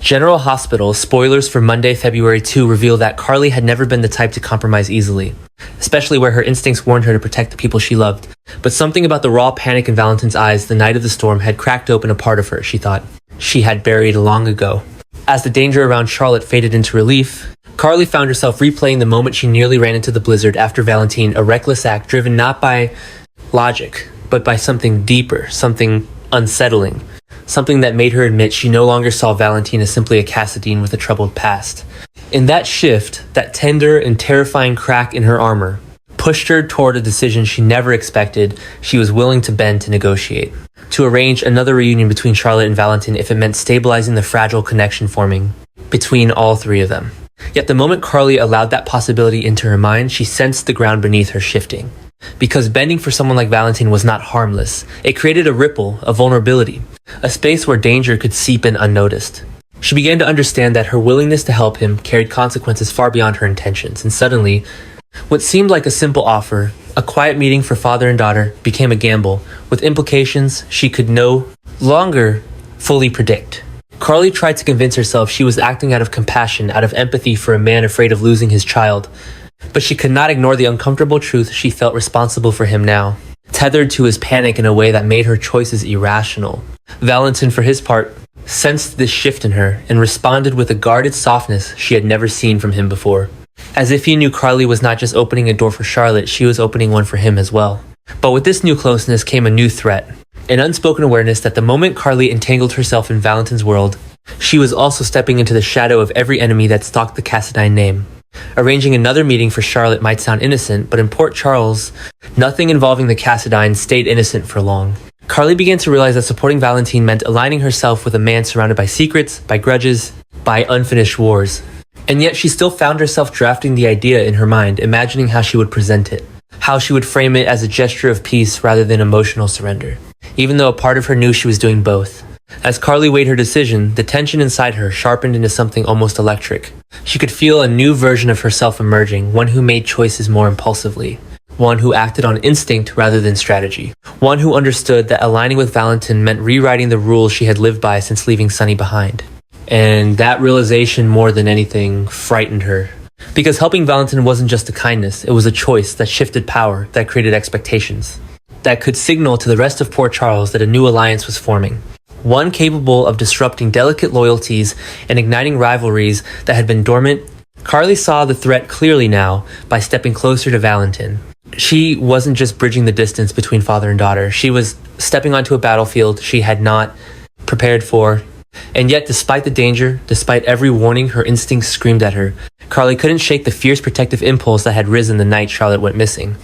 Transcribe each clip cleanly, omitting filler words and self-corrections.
General Hospital spoilers for Monday, February 2 reveal that Carly had never been the type to compromise easily, especially where her instincts warned her to protect the people she loved. But something about the raw panic in Valentin's eyes the night of the storm had cracked open a part of her, she thought, she had buried long ago. As the danger around Charlotte faded into relief, Carly found herself replaying the moment she nearly ran into the blizzard after Valentin, a reckless act driven not by logic, but by something deeper, something unsettling. Something that made her admit she no longer saw Valentin as simply a Cassadine with a troubled past. In that shift, that tender and terrifying crack in her armor pushed her toward a decision she never expected she was willing to bend to negotiate. To arrange another reunion between Charlotte and Valentin if it meant stabilizing the fragile connection forming between all three of them. Yet the moment Carly allowed that possibility into her mind, she sensed the ground beneath her shifting. Because bending for someone like Valentin was not harmless, it created a ripple, a vulnerability, a space where danger could seep in unnoticed. She began to understand that her willingness to help him carried consequences far beyond her intentions, and suddenly, what seemed like a simple offer, a quiet meeting for father and daughter, became a gamble, with implications she could no longer fully predict. Carly tried to convince herself she was acting out of compassion, out of empathy for a man afraid of losing his child, but she could not ignore the uncomfortable truth she felt responsible for him now, tethered to his panic in a way that made her choices irrational. Valentin, for his part, sensed this shift in her and responded with a guarded softness she had never seen from him before. As if he knew Carly was not just opening a door for Charlotte, she was opening one for him as well. But with this new closeness came a new threat, an unspoken awareness that the moment Carly entangled herself in Valentin's world, she was also stepping into the shadow of every enemy that stalked the Cassadine name. Arranging another meeting for Charlotte might sound innocent, but in Port Charles, nothing involving the Cassadines stayed innocent for long. Carly began to realize that supporting Valentin meant aligning herself with a man surrounded by secrets, by grudges, by unfinished wars. And yet she still found herself drafting the idea in her mind, imagining how she would present it, how she would frame it as a gesture of peace rather than emotional surrender, even though a part of her knew she was doing both. As Carly weighed her decision, the tension inside her sharpened into something almost electric. She could feel a new version of herself emerging, one who made choices more impulsively, one who acted on instinct rather than strategy, one who understood that aligning with Valentin meant rewriting the rules she had lived by since leaving Sunny behind. And that realization, more than anything, frightened her. Because helping Valentin wasn't just a kindness, it was a choice that shifted power, that created expectations, that could signal to the rest of Port Charles that a new alliance was forming. One capable of disrupting delicate loyalties and igniting rivalries that had been dormant. Carly saw the threat clearly now by stepping closer to Valentin. She wasn't just bridging the distance between father and daughter, she was stepping onto a battlefield she had not prepared for. And yet, despite the danger, despite every warning her instincts screamed at her, Carly couldn't shake the fierce protective impulse that had risen the night Charlotte went missing.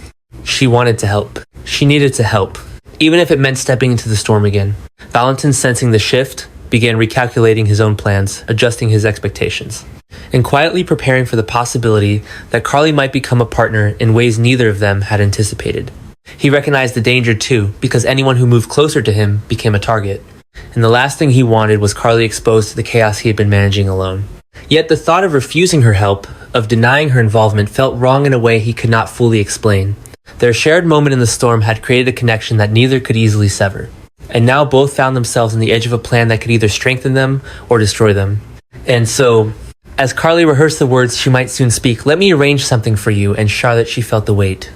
She wanted to help. She needed to help, even if it meant stepping into the storm again. Valentin, sensing the shift, began recalculating his own plans, adjusting his expectations, and quietly preparing for the possibility that Carly might become a partner in ways neither of them had anticipated. He recognized the danger too, because anyone who moved closer to him became a target, and the last thing he wanted was Carly exposed to the chaos he had been managing alone. Yet the thought of refusing her help, of denying her involvement, felt wrong in a way he could not fully explain. Their shared moment in the storm had created a connection that neither could easily sever, and now both found themselves on the edge of a plan that could either strengthen them or destroy them. And so, as Carly rehearsed the words she might soon speak, "Let me arrange something for you," and Charlotte, she felt the weight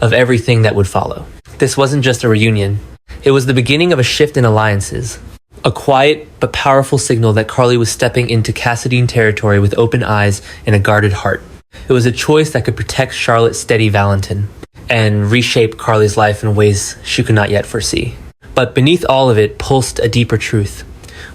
of everything that would follow. This wasn't just a reunion. It was the beginning of a shift in alliances. A quiet but powerful signal that Carly was stepping into Cassadine territory with open eyes and a guarded heart. It was a choice that could protect Charlotte's steady Valentin and reshape Carly's life in ways she could not yet foresee. But beneath all of it pulsed a deeper truth.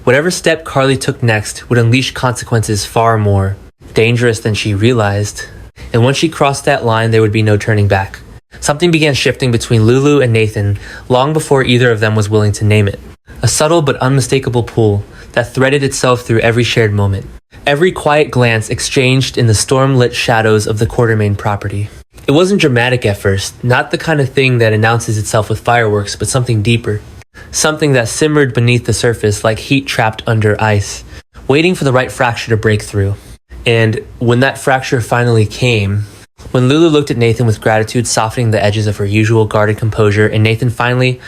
Whatever step Carly took next would unleash consequences far more dangerous than she realized. And once she crossed that line, there would be no turning back. Something began shifting between Lulu and Nathan long before either of them was willing to name it. A subtle but unmistakable pull that threaded itself through every shared moment. Every quiet glance exchanged in the storm-lit shadows of the Quartermain property. It wasn't dramatic at first, not the kind of thing that announces itself with fireworks, but something deeper. Something that simmered beneath the surface like heat trapped under ice, waiting for the right fracture to break through. And when that fracture finally came, when Lulu looked at Nathan with gratitude softening the edges of her usual guarded composure, and Nathan finally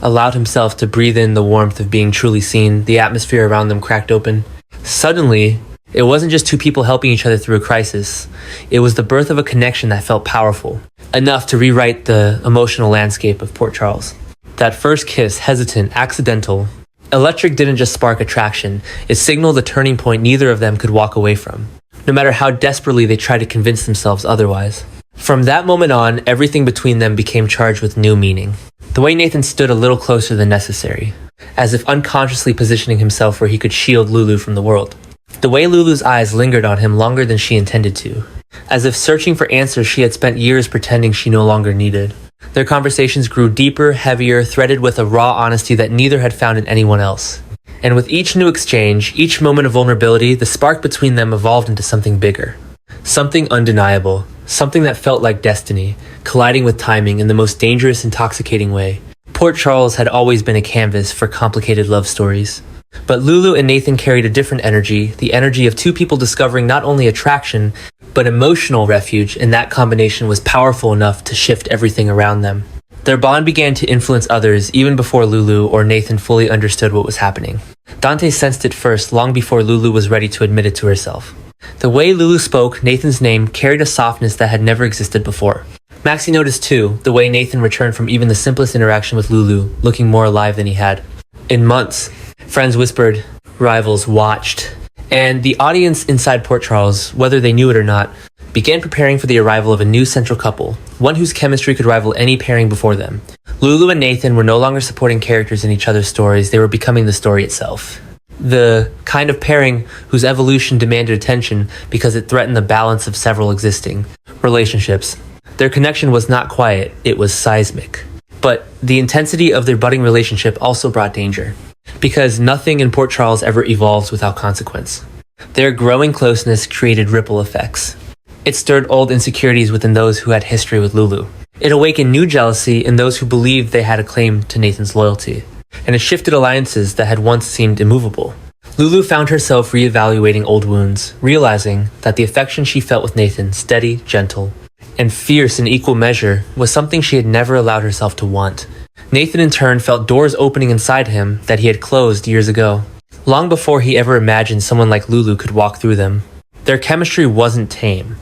allowed himself to breathe in the warmth of being truly seen, the atmosphere around them cracked open. Suddenly, it wasn't just two people helping each other through a crisis. It was the birth of a connection that felt powerful, enough to rewrite the emotional landscape of Port Charles. That first kiss, hesitant, accidental, electric, didn't just spark attraction, it signaled a turning point neither of them could walk away from, no matter how desperately they tried to convince themselves otherwise. From that moment on, everything between them became charged with new meaning. The way Nathan stood a little closer than necessary, as if unconsciously positioning himself where he could shield Lulu from the world. The way Lulu's eyes lingered on him longer than she intended to, as if searching for answers she had spent years pretending she no longer needed. Their conversations grew deeper, heavier, threaded with a raw honesty that neither had found in anyone else. And with each new exchange, each moment of vulnerability, the spark between them evolved into something bigger. Something undeniable. Something that felt like destiny, colliding with timing in the most dangerous, intoxicating way. Port Charles had always been a canvas for complicated love stories. But Lulu and Nathan carried a different energy, the energy of two people discovering not only attraction, but emotional refuge, and that combination was powerful enough to shift everything around them. Their bond began to influence others even before Lulu or Nathan fully understood what was happening. Dante sensed it first, long before Lulu was ready to admit it to herself. The way Lulu spoke Nathan's name carried a softness that had never existed before. Maxie noticed too, the way Nathan returned from even the simplest interaction with Lulu, looking more alive than he had. In months, friends whispered, rivals watched, and the audience inside Port Charles, whether they knew it or not, began preparing for the arrival of a new central couple, one whose chemistry could rival any pairing before them. Lulu and Nathan were no longer supporting characters in each other's stories, they were becoming the story itself. The kind of pairing whose evolution demanded attention because it threatened the balance of several existing relationships. Their connection was not quiet, it was seismic. But the intensity of their budding relationship also brought danger, because nothing in Port Charles ever evolves without consequence. Their growing closeness created ripple effects. It stirred old insecurities within those who had history with Lulu. It awakened new jealousy in those who believed they had a claim to Nathan's loyalty. And it shifted alliances that had once seemed immovable. Lulu found herself reevaluating old wounds, realizing that the affection she felt with Nathan, steady, gentle, and fierce in equal measure, was something she had never allowed herself to want. Nathan in turn felt doors opening inside him that he had closed years ago, long before he ever imagined someone like Lulu could walk through them. Their chemistry wasn't tame.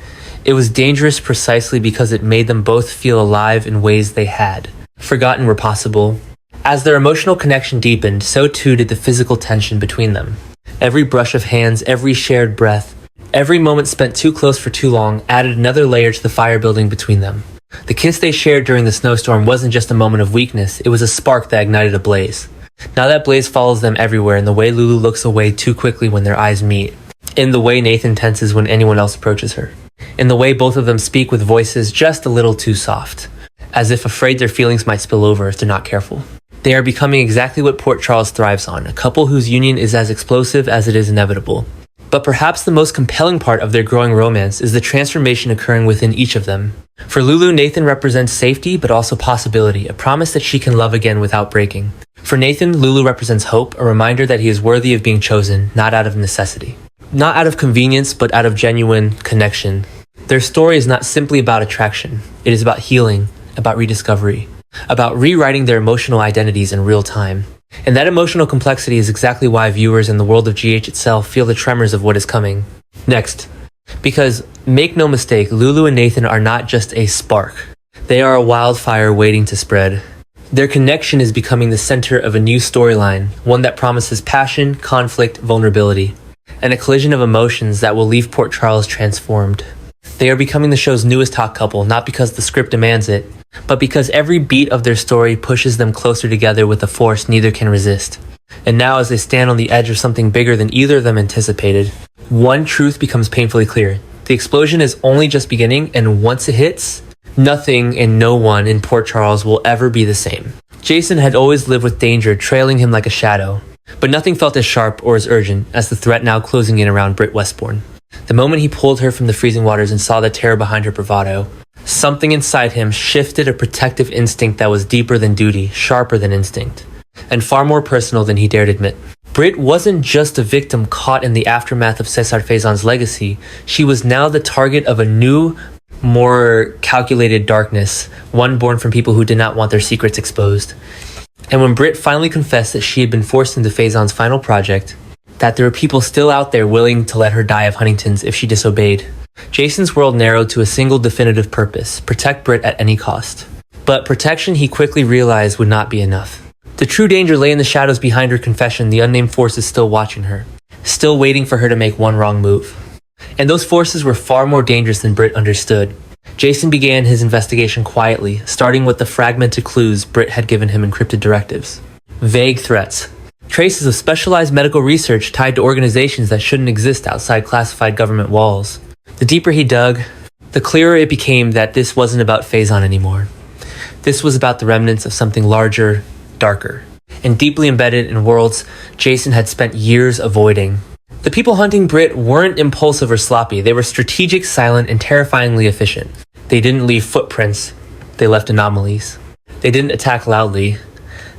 It was dangerous precisely because it made them both feel alive in ways they had forgotten were possible. As their emotional connection deepened, so too did the physical tension between them. Every brush of hands, every shared breath, every moment spent too close for too long added another layer to the fire building between them. The kiss they shared during the snowstorm wasn't just a moment of weakness, it was a spark that ignited a blaze. Now that blaze follows them everywhere in the way Lulu looks away too quickly when their eyes meet, in the way Nathan tenses when anyone else approaches her, in the way both of them speak with voices just a little too soft, as if afraid their feelings might spill over if they're not careful. They are becoming exactly what Port Charles thrives on, a couple whose union is as explosive as it is inevitable. But perhaps the most compelling part of their growing romance is the transformation occurring within each of them. For Lulu, Nathan represents safety but also possibility, a promise that she can love again without breaking. For Nathan, Lulu represents hope, a reminder that he is worthy of being chosen, not out of necessity. Not out of convenience, but out of genuine connection. Their story is not simply about attraction. It is about healing, about rediscovery, about rewriting their emotional identities in real time. And that emotional complexity is exactly why viewers in the world of GH itself feel the tremors of what is coming next. Because, make no mistake, Lulu and Nathan are not just a spark. They are a wildfire waiting to spread. Their connection is becoming the center of a new storyline, one that promises passion, conflict, vulnerability, and a collision of emotions that will leave Port Charles transformed. They are becoming the show's newest hot couple, not because the script demands it, but because every beat of their story pushes them closer together with a force neither can resist. And now, as they stand on the edge of something bigger than either of them anticipated, one truth becomes painfully clear. The explosion is only just beginning, and once it hits, nothing and no one in Port Charles will ever be the same. Jason had always lived with danger trailing him like a shadow, but nothing felt as sharp or as urgent as the threat now closing in around Britt Westbourne. The moment he pulled her from the freezing waters and saw the terror behind her bravado, something inside him shifted, a protective instinct that was deeper than duty, sharper than instinct, and far more personal than he dared admit. Britt wasn't just a victim caught in the aftermath of Cesar Faison's legacy, she was now the target of a new, more calculated darkness, one born from people who did not want their secrets exposed. And when Britt finally confessed that she had been forced into Faison's final project, that there were people still out there willing to let her die of Huntington's if she disobeyed. Jason's world narrowed to a single definitive purpose: protect Britt at any cost. But protection, he quickly realized, would not be enough. The true danger lay in the shadows behind her confession, the unnamed forces still watching her, still waiting for her to make one wrong move. And those forces were far more dangerous than Britt understood. Jason began his investigation quietly, starting with the fragmented clues Britt had given him encrypted directives. Vague threats. Traces of specialized medical research tied to organizations that shouldn't exist outside classified government walls. The deeper he dug, the clearer it became that this wasn't about Faison anymore. This was about the remnants of something larger, darker, and deeply embedded in worlds Jason had spent years avoiding. The people hunting Britt weren't impulsive or sloppy. They were strategic, silent, and terrifyingly efficient. They didn't leave footprints. They left anomalies. They didn't attack loudly.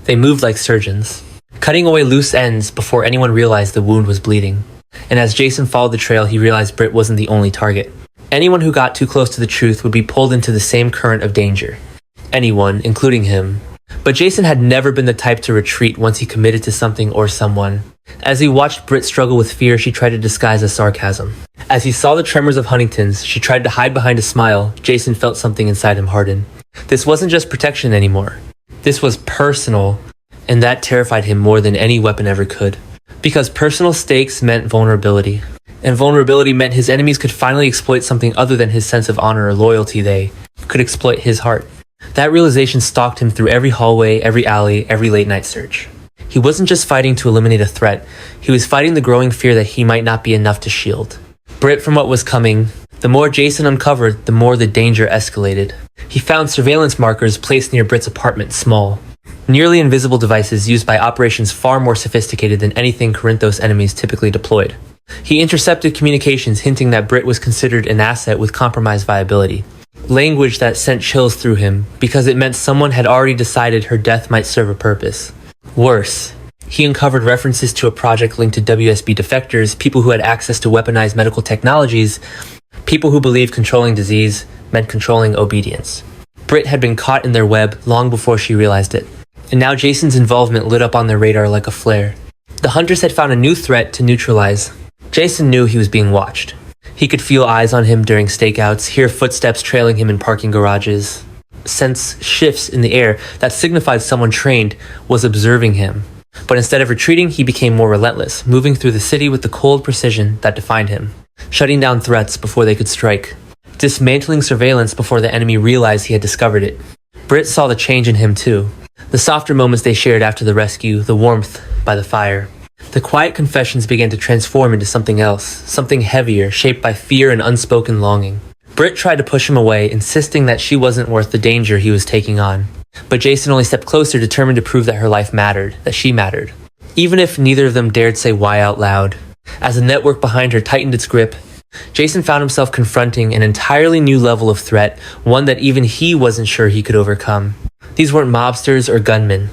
They moved like surgeons, cutting away loose ends before anyone realized the wound was bleeding. And as Jason followed the trail, he realized Britt wasn't the only target. Anyone who got too close to the truth would be pulled into the same current of danger. Anyone, including him. But Jason had never been the type to retreat once he committed to something or someone. As he watched Britt struggle with fear, she tried to disguise as sarcasm. As he saw the tremors of Huntington's, she tried to hide behind a smile. Jason felt something inside him harden. This wasn't just protection anymore. This was personal, and that terrified him more than any weapon ever could. Because personal stakes meant vulnerability. And vulnerability meant his enemies could finally exploit something other than his sense of honor or loyalty. They could exploit his heart. That realization stalked him through every hallway, every alley, every late-night search. He wasn't just fighting to eliminate a threat. He was fighting the growing fear that he might not be enough to shield Britt from what was coming. The more Jason uncovered, the more the danger escalated. He found surveillance markers placed near Britt's apartment, small, nearly invisible devices used by operations far more sophisticated than anything Corinthos enemies typically deployed. He intercepted communications hinting that Britt was considered an asset with compromised viability. Language that sent chills through him, because it meant someone had already decided her death might serve a purpose. Worse, he uncovered references to a project linked to WSB defectors, people who had access to weaponized medical technologies, people who believed controlling disease meant controlling obedience. Britt had been caught in their web long before she realized it, and now Jason's involvement lit up on their radar like a flare. The hunters had found a new threat to neutralize. Jason knew he was being watched. He could feel eyes on him during stakeouts, hear footsteps trailing him in parking garages, sense shifts in the air that signified someone trained was observing him. But instead of retreating, he became more relentless, moving through the city with the cold precision that defined him, shutting down threats before they could strike, dismantling surveillance before the enemy realized he had discovered it. Britt saw the change in him too. The softer moments they shared after the rescue, the warmth by the fire. The quiet confessions began to transform into something else, something heavier, shaped by fear and unspoken longing. Britt tried to push him away, insisting that she wasn't worth the danger he was taking on. But Jason only stepped closer, determined to prove that her life mattered, that she mattered. Even if neither of them dared say why out loud. As the network behind her tightened its grip, Jason found himself confronting an entirely new level of threat, one that even he wasn't sure he could overcome. These weren't mobsters or gunmen.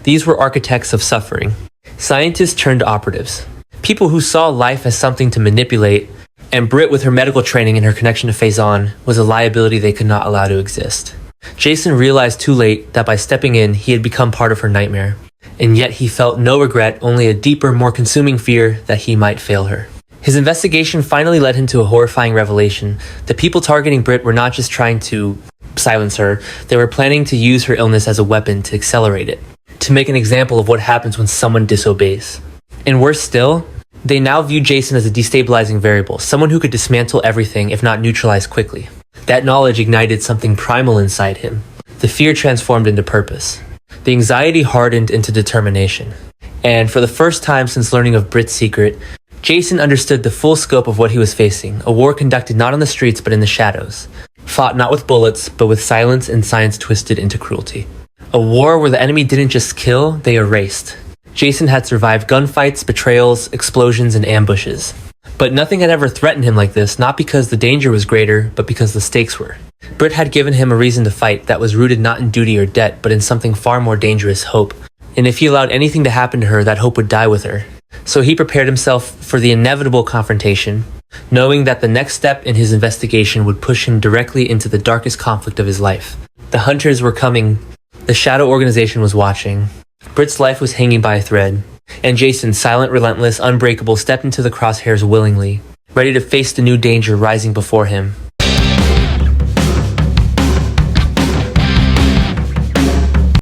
These were architects of suffering. Scientists turned operatives. People who saw life as something to manipulate, and Britt, with her medical training and her connection to Faison, was a liability they could not allow to exist. Jason realized too late that by stepping in, he had become part of her nightmare. And yet he felt no regret, only a deeper, more consuming fear that he might fail her. His investigation finally led him to a horrifying revelation. The people targeting Britt were not just trying to silence her, they were planning to use her illness as a weapon to accelerate it, to make an example of what happens when someone disobeys. And worse still, they now viewed Jason as a destabilizing variable, someone who could dismantle everything if not neutralize quickly. That knowledge ignited something primal inside him. The fear transformed into purpose. The anxiety hardened into determination. And for the first time since learning of Britt's secret, Jason understood the full scope of what he was facing, a war conducted not on the streets but in the shadows, fought not with bullets but with silence and science twisted into cruelty. A war where the enemy didn't just kill, they erased. Jason had survived gunfights, betrayals, explosions, and ambushes. But nothing had ever threatened him like this, not because the danger was greater, but because the stakes were. Britt had given him a reason to fight that was rooted not in duty or debt, but in something far more dangerous, hope. And if he allowed anything to happen to her, that hope would die with her. So he prepared himself for the inevitable confrontation, knowing that the next step in his investigation would push him directly into the darkest conflict of his life. The hunters were coming. The shadow organization was watching. Britt's life was hanging by a thread. And Jason, silent, relentless, unbreakable, stepped into the crosshairs willingly, ready to face the new danger rising before him.